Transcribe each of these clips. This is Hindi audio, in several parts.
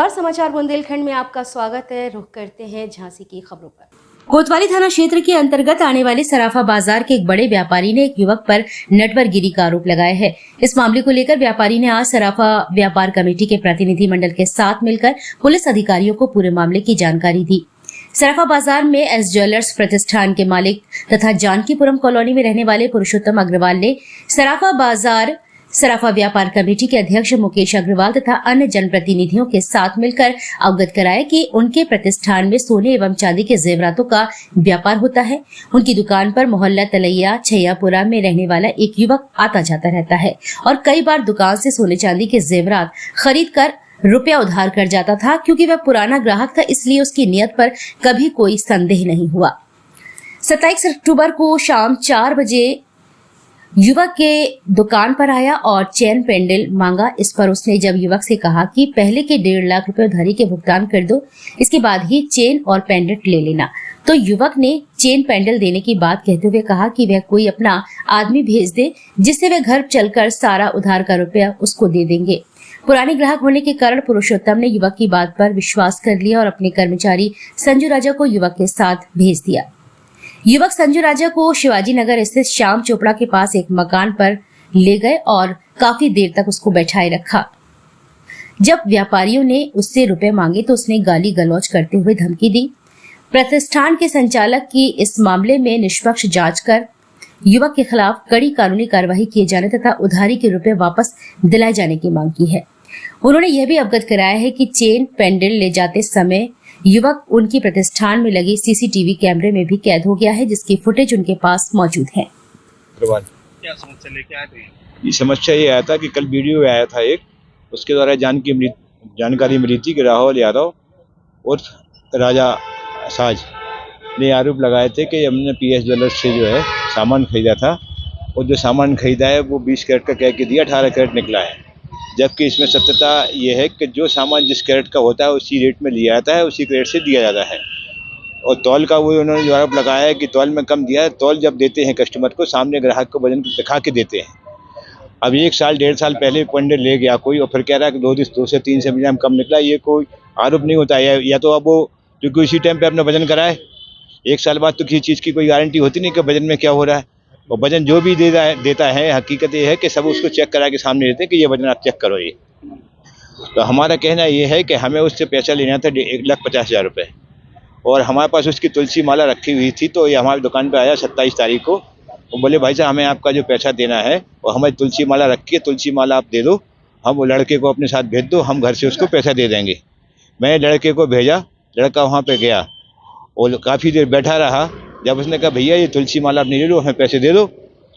नमस्कार, समाचार बुंदेलखंड में आपका स्वागत है। रुख करते हैं झांसी की खबरों पर। कोतवाली थाना क्षेत्र के अंतर्गत आने वाले सराफा बाजार के एक बड़े व्यापारी ने एक युवक पर नटवरगिरी का आरोप लगाया है। इस मामले को लेकर व्यापारी ने आज सराफा व्यापार कमेटी के प्रतिनिधि मंडल के साथ मिलकर पुलिस अधिकारियों को पूरे मामले की जानकारी दी। सराफा बाजार में एस ज्वेलर्स प्रतिष्ठान के मालिक तथा जानकीपुरम कॉलोनी में रहने वाले पुरुषोत्तम अग्रवाल ने सराफा व्यापार कमेटी के अध्यक्ष मुकेश अग्रवाल तथा अन्य जनप्रतिनिधियों के साथ मिलकर अवगत कराया कि उनके प्रतिष्ठान में सोने एवं चांदी के जेवरातों का व्यापार होता है। उनकी दुकान पर मोहल्ला तलैया छैयापुरा में रहने वाला एक युवक आता जाता रहता है और कई बार दुकान से सोने चांदी के जेवरात खरीद कर रुपया उधार कर जाता था। क्योंकि वह पुराना ग्राहक था, इसलिए उसकी नियत पर कभी कोई संदेह नहीं हुआ। 27 अक्टूबर को शाम 4 बजे युवक के दुकान पर आया और चेन पेंडल मांगा। इस पर उसने जब युवक से कहा कि पहले के 1.5 लाख रुपए उधारी के भुगतान कर दो, इसके बाद ही चेन और पेंडेंट ले लेना, तो युवक ने चेन पेंडल देने की बात कहते हुए कहा कि वह कोई अपना आदमी भेज दे, जिससे वह घर चलकर सारा उधार का रुपया उसको दे देंगे। पुराने ग्राहक होने के कारण पुरुषोत्तम ने युवक की बात पर विश्वास कर लिया और अपने कर्मचारी संजू राजा को युवक के साथ भेज दिया। युवक संजू राजा को शिवाजी नगर स्थित श्याम चोपड़ा के पास एक मकान पर ले गए और काफी देर तक उसको बैठाए रखा। जब व्यापारियों ने उससे रुपए मांगे तो उसने गाली गलौज करते हुए धमकी दी। प्रतिष्ठान के संचालक की इस मामले में निष्पक्ष जांच कर युवक के खिलाफ कड़ी कानूनी कार्रवाई किए जाने तथा उधारी के रुपए वापस दिलाए जाने की मांग की है। उन्होंने यह भी अवगत कराया है कि चेन पेंडल ले जाते समय युवक उनकी प्रतिष्ठान में लगे सीसीटीवी कैमरे में भी कैद हो गया है, जिसकी फुटेज उनके पास मौजूद है। क्या समस्या लेके आए थे? ये समस्या ये आया था कि कल वीडियो आया था एक, उसके द्वारा जानकारी मिली थी कि राहुल यादव और राजा साज ने आरोप लगाए थे कि हमने पीएस ज्वेलर्स से जो है सामान खरीदा था और जो सामान खरीदा है वो 20 कैरेट का कह के दिया, 18 कैरेट निकला है। जबकि इसमें सत्यता ये है कि जो सामान जिस कैरेट का होता है उसी रेट में लिया जाता है, उसी कैरेट से दिया जाता है। और तौल का वो उन्होंने जो आरोप लगाया है कि तौल में कम दिया है। तौल जब देते हैं कस्टमर को, सामने ग्राहक को वजन दिखा के देते हैं। अब 1 साल 1.5 साल पहले पेंडल ले गया कोई और फिर कह रहा है कि 2 से 3 से मिलीग्राम कम निकला, ये कोई आरोप नहीं होता है। या तो अब वो क्योंकि उसी टाइम पे अपना वजन कराए, 1 साल बाद तो किसी चीज़ की कोई गारंटी होती नहीं कि वजन में क्या हो रहा है। और वजन जो भी देता है, हकीकत ये है कि सब उसको चेक करा के सामने देते हैं कि ये वजन आप चेक करो। ये तो हमारा कहना ये है कि हमें उससे पैसा लेना था 1,50,000 रुपये और हमारे पास उसकी तुलसी माला रखी हुई थी। तो ये हमारी दुकान पे आया 27 तारीख को और बोले भाई साहब हमें आपका जो पैसा देना है और हमारी तुलसी माला रखी है, तुलसी माला आप दे दो, हम वो लड़के को अपने साथ भेज दो, हम घर से उसको पैसा दे देंगे। मैंने लड़के को भेजा, लड़का वहाँ पर गया और काफ़ी देर बैठा रहा। जब उसने कहा भैया ये तुलसी माला आप नहीं ले लो, हमें पैसे दे दो,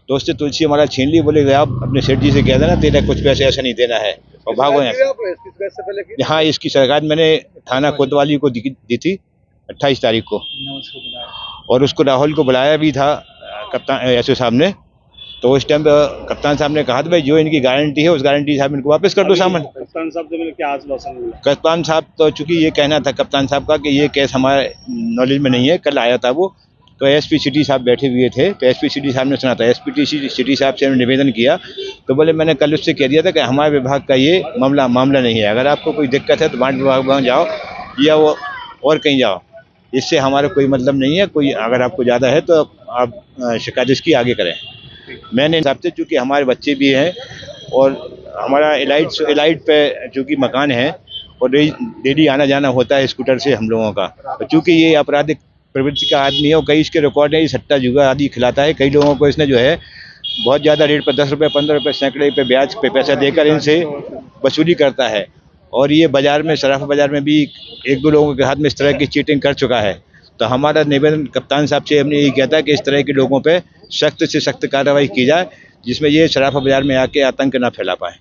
तो उससे तुलसी माला छीन ली। बोले आप अपने सेठ जी से कह देना तेरा कुछ पैसे ऐसा नहीं देना है और भागो यहाँ से। हाँ, इसकी शिकायत मैंने थाना कोतवाली को दी थी 28 तारीख को और उसको राहुल को बुलाया भी था कप्तान एसओ साहब ने। तो उस टाइम कप्तान साहब ने कहा था भाई जो इनकी गारंटी है उस गारंटी साहब इनको वापस कर दो सामान। कप्तान साहब से क्या आश्वासन मिला? कप्तान साहब तो चूंकि ये कहना था कप्तान साहब का कि ये केस हमारे नॉलेज में नहीं है। कल आया था वो, तो एसपी सिटी साहब बैठे हुए थे, तो एसपी सिटी साहब ने सुना था। एसपी सिटी साहब से निवेदन किया तो बोले मैंने कल उससे कह दिया था कि हमारे विभाग का ये मामला नहीं है, अगर आपको कोई दिक्कत है तो वाणिज्य विभाग में जाओ या वो और कहीं जाओ, इससे हमारा कोई मतलब नहीं है। कोई अगर आपको ज़्यादा है तो आप शिकायत इसकी आगे करें। मैंने हिसाब से चूँकि हमारे बच्चे भी हैं और हमारा एलाइट पे चूँकि मकान है और डेली आना जाना होता है स्कूटर से हम लोगों का, तो चूँकि ये आपराधिक प्रवृत्ति का आदमी है और कई इसके रिकॉर्ड है, ये सट्टा जुआ आदि खिलाता है। कई लोगों को इसने जो है बहुत ज़्यादा रेट पर 10 रुपये 15 रुपये सैकड़े पे ब्याज पे पैसा देकर इनसे वसूली करता है। और ये बाज़ार में सराफा बाज़ार में भी 1-2 लोगों के हाथ में इस तरह की चीटिंग कर चुका है। तो हमारा निवेदन कप्तान साहब से हमने यही किया था कि इस तरह के लोगों पे सख्त से सख्त कार्रवाई की जाए, जिसमें ये सराफा बाज़ार में आके आतंक ना फैला पाए।